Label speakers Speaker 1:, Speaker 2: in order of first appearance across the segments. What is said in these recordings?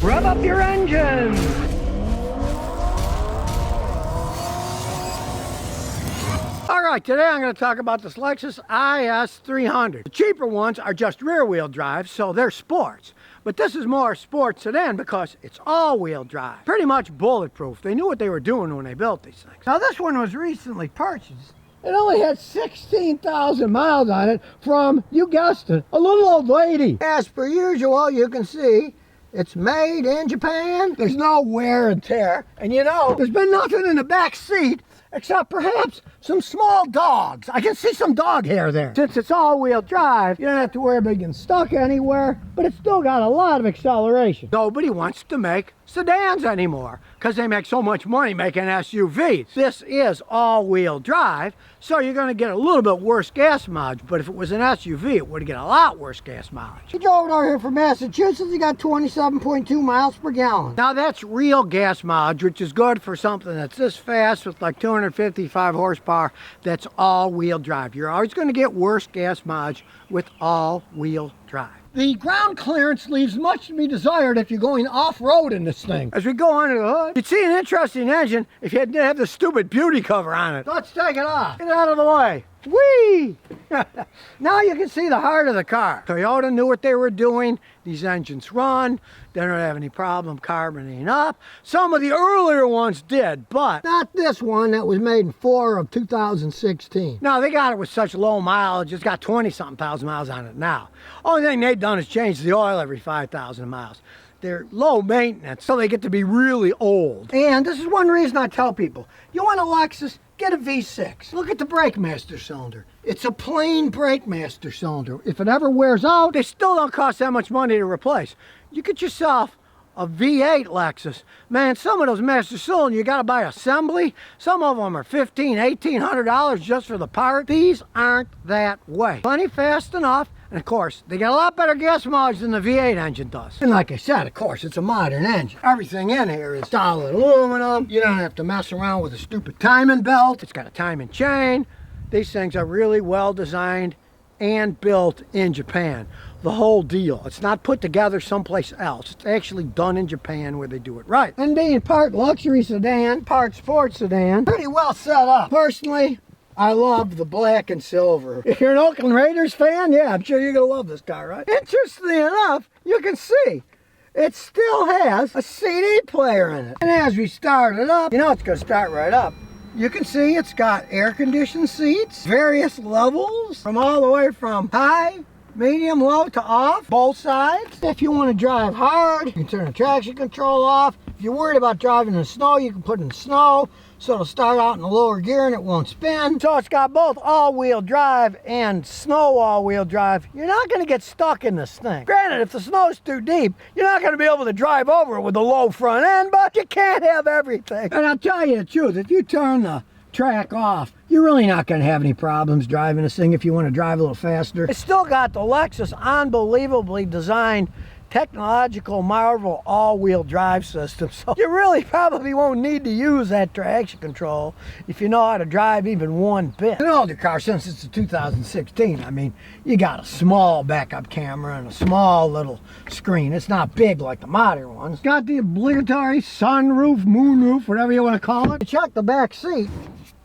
Speaker 1: Rev up your engines! Alright, today I'm going to talk about this Lexus Is300. The cheaper ones are just rear-wheel drive, so they're sports. But this is more sports sedan because it's all-wheel drive. Pretty much bulletproof. They knew what they were doing when they built these things. Now this one was recently purchased. It only had 16,000 miles on it from, you guessed it, a little old lady. As per usual, you can see it's made in Japan. There's no wear and tear. And you know, there's been nothing in the back seat except perhaps some small dogs. I can see some dog hair there. Since it's all-wheel drive, you don't have to worry about getting stuck anywhere, but it's still got a lot of acceleration. Nobody wants to make sedans anymore because they make so much money making SUVs. This is all-wheel drive, so you're going to get a little bit worse gas mileage, but if it was an SUV, it would get a lot worse gas mileage. He drove it over here from Massachusetts. He got 27.2 miles per gallon. Now that's real gas mileage, which is good for something that's this fast with like 255 horsepower. That's all-wheel drive. You're always going to get worse gas mileage with all-wheel drive. The ground clearance leaves much to be desired if you're going off-road in this thing. As we go under the hood, you'd see an interesting engine if you didn't have the stupid beauty cover on it. Let's take it off. Get out of the way. Whee! Now you can see the heart of the car. Toyota knew what they were doing. These engines run. They don't have any problem carbonating up. Some of the earlier ones did, but not this one that was made in 4 of 2016. Now they got it with such low mileage. It's got 20-something thousand miles on it now. Only thing they've done is change the oil every 5,000 miles. They're low maintenance, so they get to be really old. And this is one reason I tell people, you want a Lexus, get a V6. Look at the brake master cylinder. It's a plain brake master cylinder. If it ever wears out, they still don't cost that much money to replace. You get yourself a V8 Lexus. Man, some of those master cylinders, you gotta buy assembly. Some of them are $1,500, $1,800 just for the part. These aren't that way. Plenty fast enough. And of course, they get a lot better gas mileage than the V8 engine does. And like I said, of course, it's a modern engine. Everything in here is solid aluminum. You don't have to mess around with a stupid timing belt. It's got a timing chain. These things are really well designed and built in Japan. The whole deal. It's not put together someplace else. It's actually done in Japan where they do it right. And being part luxury sedan, part sports sedan, pretty well set up. Personally, I love the black and silver. If you're an Oakland Raiders fan, yeah, I'm sure you're going to love this car, right? Interestingly enough, you can see it still has a CD player in it. And as we start it up, you know it's going to start right up. You can see it's got air-conditioned seats, various levels, from all the way from high, medium, low to off, both sides. If you want to drive hard, you can turn the traction control off. If you're worried about driving in the snow, you can put it in snow. So it'll start out in the lower gear and it won't spin. So it's got both all-wheel drive and snow all-wheel drive. You're not going to get stuck in this thing. Granted, if the snow's too deep, you're not going to be able to drive over it with a low front end, but you can't have everything. And I'll tell you the truth, if you turn the track off, you're really not going to have any problems driving this thing if you want to drive a little faster. It's still got the Lexus unbelievably designed technological marvel all-wheel drive system, so you really probably won't need to use that traction control if you know how to drive even one bit. An older car, since it's a 2016, I mean, you got a small backup camera and a small little screen. It's not big like the modern ones. It's got the obligatory sunroof, moonroof, whatever you want to call it. Check the back seat.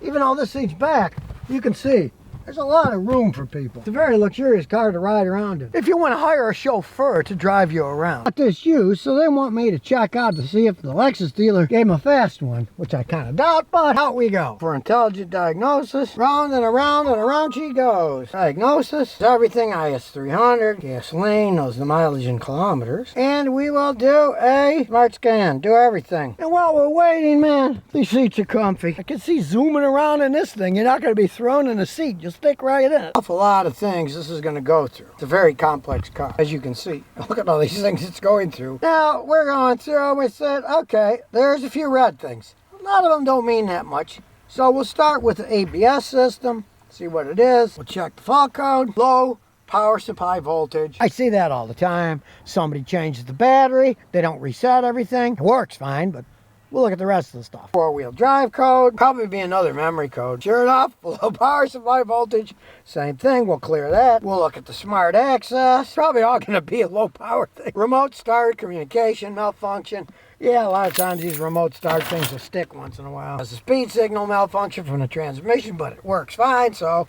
Speaker 1: Even though this seat's back, you can see there's a lot of room for people. It's a very luxurious car to ride around in. If you want to hire a chauffeur to drive you around. Got this used, so they want me to check out to see if the Lexus dealer gave him a fast one, which I kind of doubt, but out we go. For intelligent diagnosis, round and around she goes. Diagnosis is everything Is300, gasoline, knows the mileage in kilometers, and we will do a smart scan, do everything. And while we're waiting, man, these seats are comfy. I can see zooming around in this thing. You're not going to be thrown in a seat. You'll stick right in. An awful lot of things this is going to go through. It's a very complex car, as you can see. Look at all these things it's going through. Now, we're going through and we said, okay, there's a few red things. A lot of them don't mean that much. So we'll start with the ABS system, see what it is. We'll check the fault code, low power supply voltage. I see that all the time. Somebody changes the battery, they don't reset everything. It works fine, but we'll look at the rest of the stuff. 4-wheel drive code, probably be another memory code. Sure enough, low power supply voltage, same thing, we'll clear that. We'll look at the smart access, probably all gonna be a low power thing. Remote start, communication malfunction. Yeah, a lot of times these remote start things will stick once in a while. There's a speed signal malfunction from the transmission, but it works fine, so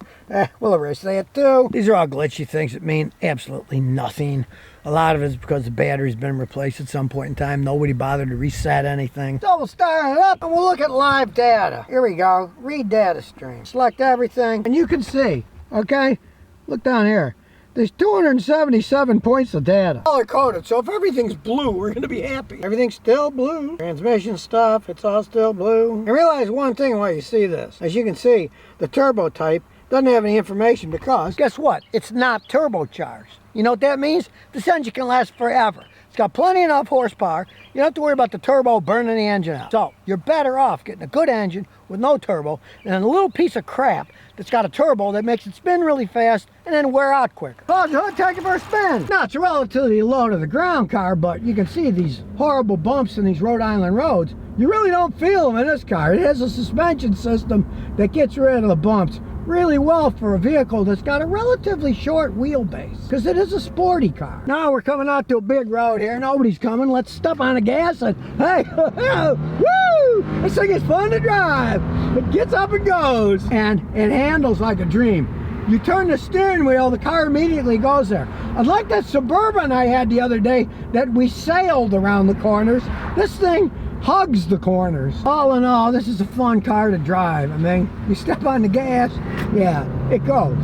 Speaker 1: we'll erase that too. These are all glitchy things that mean absolutely nothing. A lot of it is because the battery's been replaced at some point in time. Nobody bothered to reset anything. So we'll start it up and we'll look at live data. Here we go. Read data stream. Select everything and you can see, okay? Look down here. There's 277 points of data. Color coded, so if everything's blue, we're gonna be happy. Everything's still blue. Transmission stuff, it's all still blue. And realize one thing while you see this. As you can see, the turbo type doesn't have any information because, guess what? It's not turbocharged. You know what that means? This engine can last forever. It's got plenty enough horsepower. You don't have to worry about the turbo burning the engine out. So you're better off getting a good engine with no turbo than a little piece of crap that's got a turbo that makes it spin really fast and then wear out quicker. Oh, the hood, take it for a spin. Now, it's a relatively low to the ground car, but you can see these horrible bumps in these Rhode Island roads. You really don't feel them in this car. It has a suspension system that gets rid of the bumps really well for a vehicle that's got a relatively short wheelbase, because it is a sporty car. Now we're coming out to a big road here. Nobody's coming. Let's step on the gas and hey, woo! This thing is fun to drive. It gets up and goes, and it handles like a dream. You turn the steering wheel, the car immediately goes there. Unlike that Suburban I had the other day that we sailed around the corners, this thing hugs the corners. All in all, this is a fun car to drive. I mean, you step on the gas, yeah, it goes.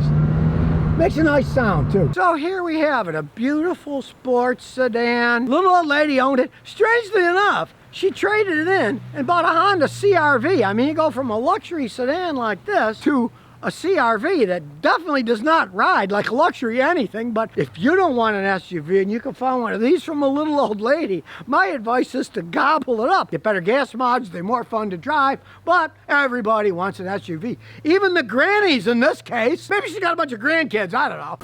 Speaker 1: Makes a nice sound too. So here we have it, a beautiful sports sedan. Little old lady owned it. Strangely enough, she traded it in and bought a Honda CR-V. I mean, you go from a luxury sedan like this to a CR-V that definitely does not ride like a luxury anything, but if you don't want an SUV and you can find one of these from a little old lady, my advice is to gobble it up. Get better gas mods, they're more fun to drive, but everybody wants an SUV. Even the grannies in this case. Maybe she's got a bunch of grandkids, I don't know.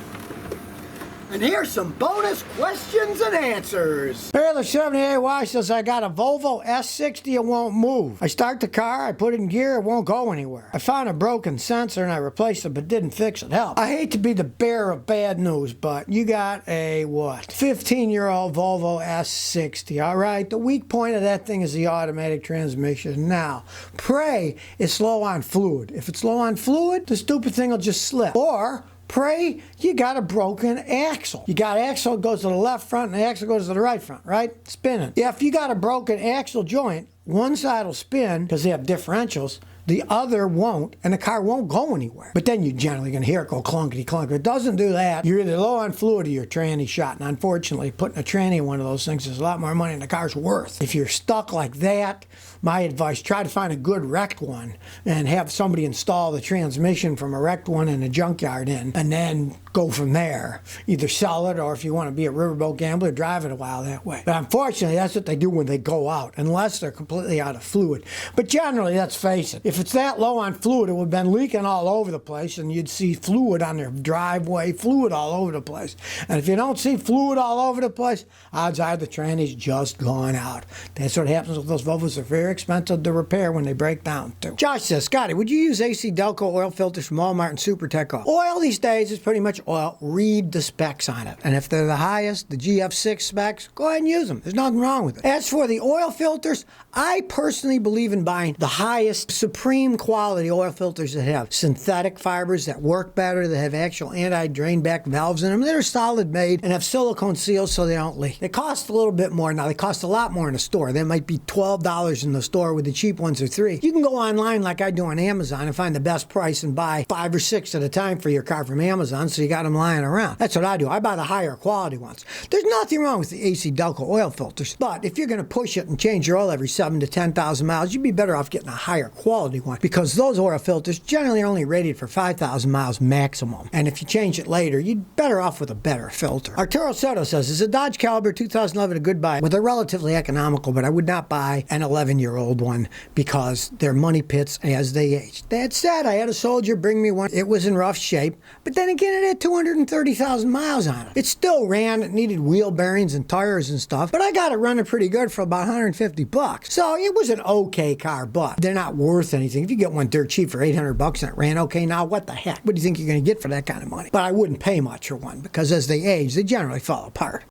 Speaker 1: And here's some bonus questions and answers. Barely 78Y says, I got a Volvo S60, it won't move. I start the car, I put it in gear, it won't go anywhere. I found a broken sensor and I replaced it but didn't fix it. Help. I hate to be the bearer of bad news, but you got a what? 15-year-old Volvo S60, all right? The weak point of that thing is the automatic transmission. Now, pray it's low on fluid. If it's low on fluid, the stupid thing will just slip. Or pray you got a broken axle. You got axle goes to the left front and the axle goes to the right front, right? Spinning. If you got a broken axle joint, one side will spin because they have differentials, the other won't, and the car won't go anywhere. But then you're generally going to hear it go clunkety clunk. If it doesn't do that, you're either low on fluid or your tranny shot. And unfortunately, putting a tranny in one of those things is a lot more money than the car's worth. If you're stuck like that, my advice, try to find a good wrecked one and have somebody install the transmission from a wrecked one in a junkyard in, and then go from there. Either sell it, or if you want to be a riverboat gambler, drive it a while that way. But unfortunately, that's what they do when they go out, unless they're completely out of fluid. But generally, let's face it, if it's that low on fluid, it would have been leaking all over the place, and you'd see fluid on their driveway, fluid all over the place. And if you don't see fluid all over the place, odds are the tranny's just gone out. That's what happens with those Volvos. They're very expensive to repair when they break down too. Josh says, Scotty, would you use AC Delco oil filters from Walmart and SuperTech oil? Oil these days is pretty much oil. Read the specs on it. And if they're the highest, the GF6 specs, go ahead and use them. There's nothing wrong with it. As for the oil filters, I personally believe in buying the highest, supreme quality oil filters that have synthetic fibers that work better, that have actual anti-drain back valves in them, that are solid made and have silicone seals so they don't leak. They cost a little bit more. Now, they cost a lot more in the store. They might be $12 in the store with the cheap ones are $3. You can go online like I do on Amazon and find the best price and buy 5 or 6 at a time for your car from Amazon, so you got them lying around. That's what I do. I buy the higher quality ones. There's nothing wrong with the AC Delco oil filters, but if you're going to push it and change your oil every 7,000 to 10,000 miles, you'd be better off getting a higher quality quality one, because those oil filters generally are only rated for 5,000 miles maximum. And if you change it later, you're better off with a better filter. Arturo Soto says, is a Dodge Caliber 2011 a good buy? Well, they're relatively economical, but I would not buy an 11-year-old one because they're money pits as they age. That said, I had a Soldier bring me one. It was in rough shape, but then again, it had 230,000 miles on it. It still ran. It needed wheel bearings and tires and stuff, but I got it running pretty good for about 150 bucks. So it was an okay car, but they're not worth anything. If you get one dirt cheap for 800 bucks and it ran okay, now what the heck? What do you think you're going to get for that kind of money? But I wouldn't pay much for one because as they age, they generally fall apart.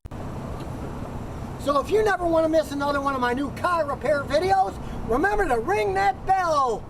Speaker 1: So if you never want to miss another one of my new car repair videos, remember to ring that bell.